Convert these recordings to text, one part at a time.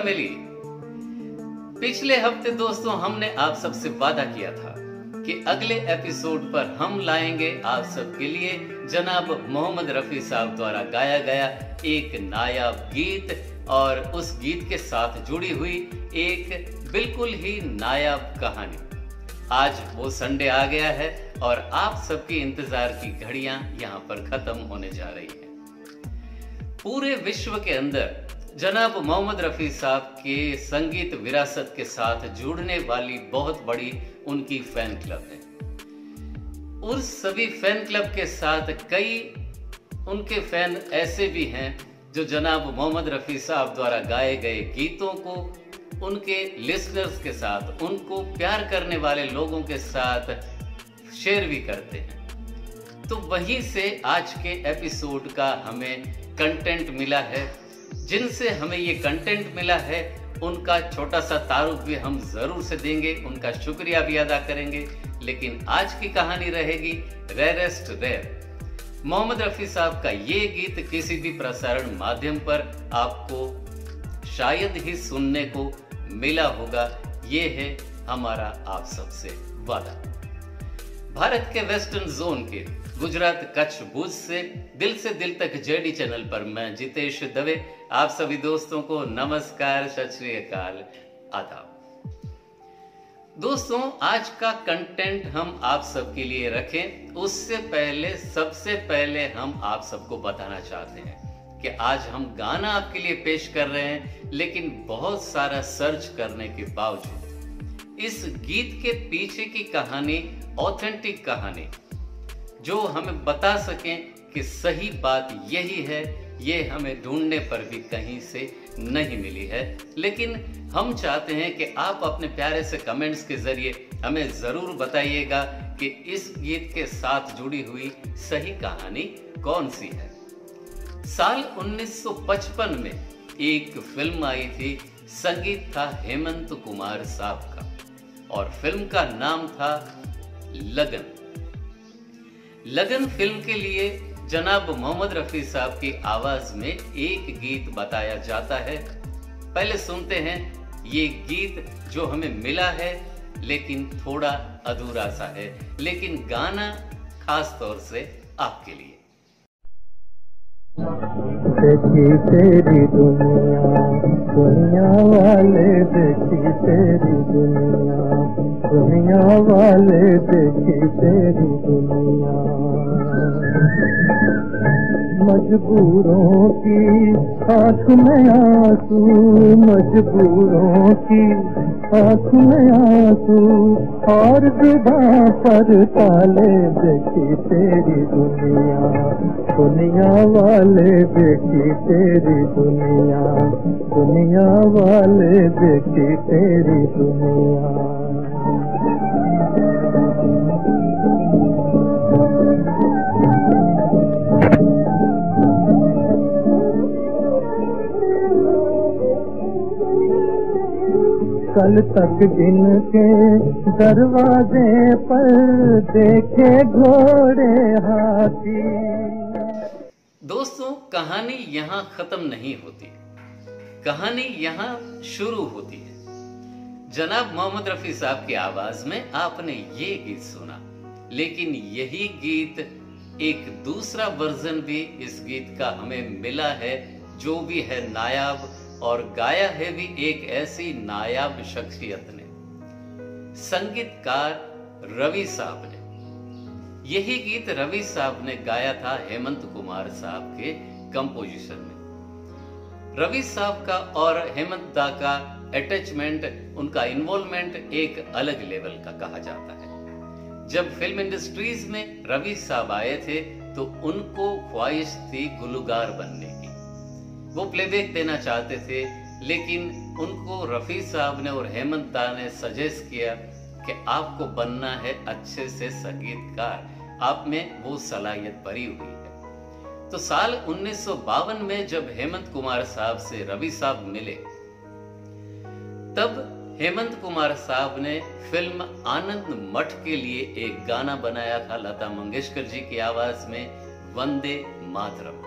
मिली। पिछले हफ्ते दोस्तों हमने आप सबसे वादा किया था कि अगले एपिसोड पर हम लाएंगे आप सबके लिए जनाब मोहम्मद रफी साहब द्वारा गाया गया एक नायाब गीत और उस गीत के साथ जुड़ी हुई एक बिल्कुल ही नायाब कहानी। आज वो संडे आ गया है और आप सबके इंतजार की घड़ियां यहां पर खत्म होने जा रही हैं। पूरे विश्व के अंदर जनाब मोहम्मद रफी साहब के संगीत विरासत के साथ जुड़ने वाली बहुत बड़ी उनकी फैन क्लब है। उस सभी फैन क्लब के साथ कई उनके फैन ऐसे भी हैं जो जनाब मोहम्मद रफी साहब द्वारा गाए गए गीतों को उनके लिसनर्स के साथ, उनको प्यार करने वाले लोगों के साथ शेयर भी करते हैं। तो वहीं से आज के एपिसोड का हमें कंटेंट मिला है। जिनसे हमें ये कंटेंट मिला है उनका छोटा सा तारुफ भी हम जरूर से देंगे, उनका शुक्रिया भी अदा करेंगे। लेकिन आज की कहानी रहेगी रेयरेस्ट रेयर। मोहम्मद रफी साहब का ये गीत किसी भी प्रसारण माध्यम पर आपको शायद ही सुनने को मिला होगा। ये है हमारा आप सबसे वादा। भारत के वेस्टर्न जोन के गुजरात, कच्छ, भुज से दिल तक जेडी चैनल पर मैं जितेश दवे आप सभी दोस्तों को नमस्कार, सत श्री अकाल, आदाब। दोस्तों, आज का कंटेंट हम आप सबके लिए रखें उससे पहले सबसे पहले हम आप सबको बताना चाहते हैं कि आज हम गाना आपके लिए पेश कर रहे हैं, लेकिन बहुत सारा सर्च करने के बावजूद इस गीत के पीछे की कहानी, ऑथेंटिक कहानी जो हमें बता सकें कि सही बात यही है, ये हमें ढूंढने पर भी कहीं से नहीं मिली है। लेकिन हम चाहते हैं कि आप अपने प्यारे से कमेंट्स के जरिए हमें जरूर बताइएगा कि इस गीत के साथ जुड़ी हुई सही कहानी कौन सी है। साल 1955 में एक फिल्म आई थी, संगीत था हेमंत कुमार साहब का और फिल्म का नाम था लगन। लगन फिल्म के लिए जनाब मोहम्मद रफी साहब की आवाज में एक गीत बताया जाता है। पहले सुनते हैं ये गीत जो हमें मिला है, लेकिन थोड़ा अधूरा सा है, लेकिन गाना खास तौर से आपके लिए। देखी तेरी दुनिया, दुनिया वाले देखी तेरी दुनिया, दुनिया वाले देखी तेरी दुनिया। मजबूरों की आँख में आंसू, मजबूरों की आँख में आंसू और जुबां पर ताले देखी तेरी दुनिया, दुनिया वाले देखी तेरी दुनिया, दुनिया वाले देखी तेरी दुनिया। कल तक जिनके दरवाजे पर देखे घोड़े हाथी। दोस्तों, कहानी यहाँ खत्म नहीं होती, कहानी यहाँ शुरू होती है। जनाब मोहम्मद रफी साहब की आवाज में आपने ये गीत सुना, लेकिन यही गीत एक दूसरा वर्जन भी इस गीत का हमें मिला है, जो भी है नायाब, और गाया है भी एक ऐसी नायाब शख्सियत ने, संगीतकार रवि साहब ने। यही गीत रवि साहब ने गाया था हेमंत कुमार साहब के कंपोजिशन में। रवि साहब का और हेमंत दा का अटैचमेंट, उनका इन्वॉल्वमेंट एक अलग लेवल का कहा जाता है। जब फिल्म इंडस्ट्रीज में रवि साहब आए थे तो उनको ख्वाहिश थी गुलकार बनने की, वो प्लेबैक देना चाहते थे, लेकिन उनको रफी साहब ने और हेमंत दा ने सजेस्ट किया कि आपको बनना है अच्छे से संगीतकार, आप में वो सलाहियत भरी हुई है। तो साल 1952 में जब हेमंत कुमार साहब से रवि साहब मिले, तब हेमंत कुमार साहब ने फिल्म आनंद मठ के लिए एक गाना बनाया था लता मंगेशकर जी की आवाज में, वंदे मातरम।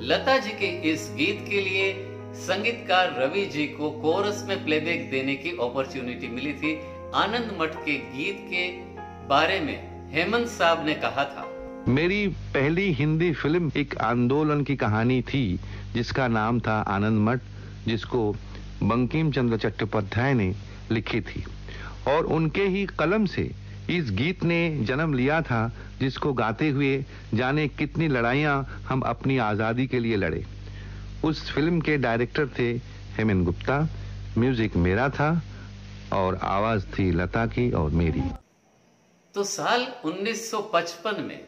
लता जी के इस गीत के लिए संगीतकार रवि जी को कोरस में प्लेबैक देने की अपॉर्चुनिटी मिली थी। आनंद मठ के गीत के बारे में हेमंत साहब ने कहा था, मेरी पहली हिंदी फिल्म एक आंदोलन की कहानी थी जिसका नाम था आनंद मठ, जिसको बंकिम चंद्र चट्टोपाध्याय ने लिखी थी और उनके ही कलम से इस गीत ने जन्म लिया था, जिसको गाते हुए जाने कितनी लड़ाइयां हम अपनी आजादी के लिए लड़े। उस फिल्म के डायरेक्टर थे हेमंत गुप्ता, म्यूजिक मेरा था और आवाज थी लता की और मेरी। तो साल 1955 में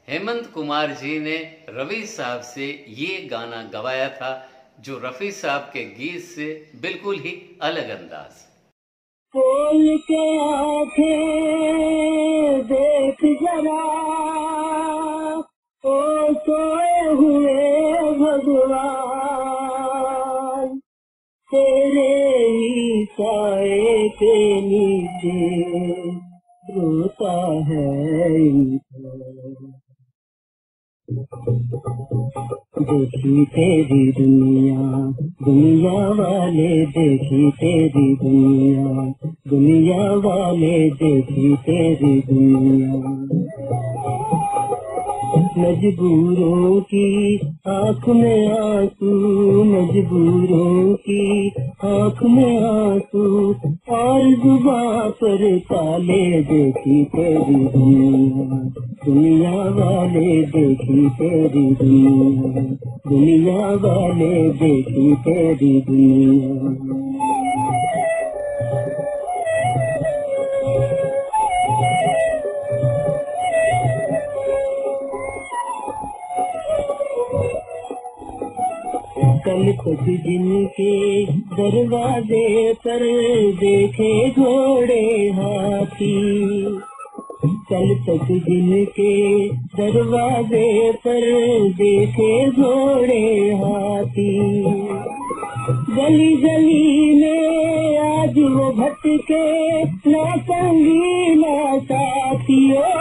हेमंत कुमार जी ने रवि साहब से ये गाना गवाया था, जो रफी साहब के गीत से बिल्कुल ही अलग अंदाज। खोल के आंखें देख जरा, ओ सोए हुए भगवान, तेरे ही साए के नीचे रोता है देखी तेरी दुनिया, दुनिया वाले देखी तेरी दुनिया, दुनिया वाले देखी तेरी दुनिया। मजबूरों की आँख में आंसू, मजबूरों की आँख में आंसू, और जुबां पर ताले देखी तेरी दुनिया, दुनिया वाले देखी तेरी दुनिया, दुनिया वाले देखी तेरी दुनिया। कल तक जिनके दरवाजे पर देखे घोड़े हाथी, कल तक जिनके दरवाजे पर देखे घोड़े हाथी, गली गली में आज वो भटके ना संगी ना साथियों,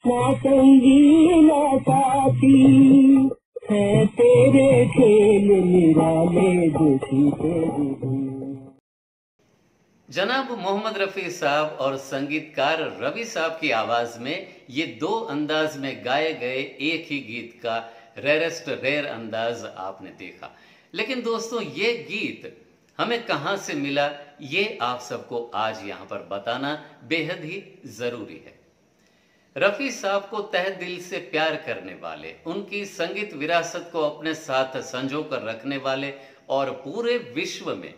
ना संगी ना साथी, है तेरे खेल निराले देखी तेरी दुनिया। जनाब मोहम्मद रफी साहब और संगीतकार रवि साहब की आवाज में ये दो अंदाज में गाए गए एक ही गीत का रेयरेस्ट रेयर अंदाज आपने देखा। लेकिन दोस्तों, ये गीत हमें कहां से मिला, ये आप सबको आज यहां पर बताना बेहद ही जरूरी है। रफी साहब को तहे दिल से प्यार करने वाले, उनकी संगीत विरासत को अपने साथ संजो कर रखने वाले और पूरे विश्व में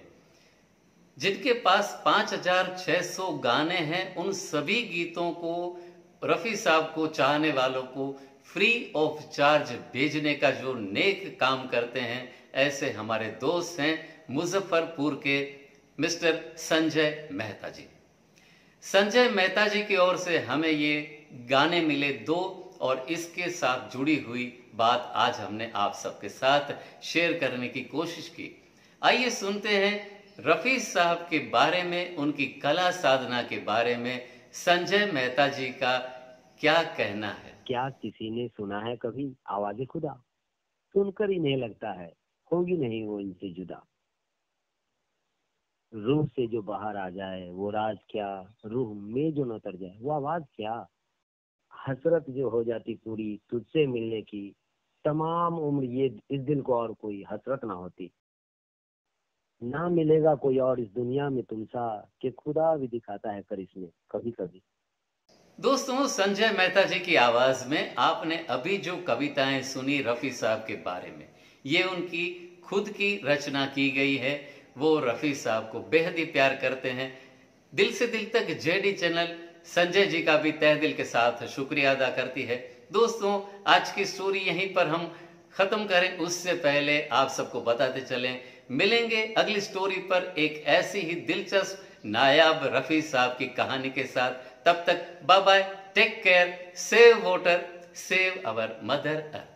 जिनके पास 5600 गाने हैं, उन सभी गीतों को रफी साहब को चाहने वालों को फ्री ऑफ चार्ज भेजने का जो नेक काम करते हैं, ऐसे हमारे दोस्त हैं मुजफ्फरपुर के मिस्टर संजय मेहता जी। संजय मेहता जी की ओर से हमें ये गाने मिले दो, और इसके साथ जुड़ी हुई बात आज हमने आप सबके साथ शेयर करने की कोशिश की। आइए सुनते हैं रफी साहब के बारे में, उनकी कला साधना के बारे में संजय मेहता जी का क्या कहना है। क्या किसी ने सुना है कभी आवाज़े खुदा? सुनकर ही नहीं लगता है होगी नहीं वो इनसे जुदा। रूह से जो बाहर आ जाए वो राज क्या, रूह में जो न उतर जाए वो आवाज क्या, हसरत जो हो जाती पूरी तुझसे मिलने की, तमाम उम्र ये इस दिल को और कोई हसरत ना होती, ना मिलेगा कोई और इस दुनिया में तुमसा, कि खुदा भी दिखाता है करिश्मे कभी कभी। दोस्तों, संजय मेहता जी की आवाज में आपने अभी जो कविताएं सुनी रफी साहब के बारे में, ये उनकी खुद की रचना की गई है। वो रफी साहब को बेहद ही प्यार करते हैं। दिल से दिल तक जेडी चैनल संजय जी का भी तहे दिल के साथ शुक्रिया अदा करती है। दोस्तों, आज की स्टोरी यहीं पर हम खत्म करें, उससे पहले आप सबको बताते चलें, मिलेंगे अगली स्टोरी पर एक ऐसी ही दिलचस्प नायाब रफी साहब की कहानी के साथ। तब तक bye bye, take care, save water, save our mother earth.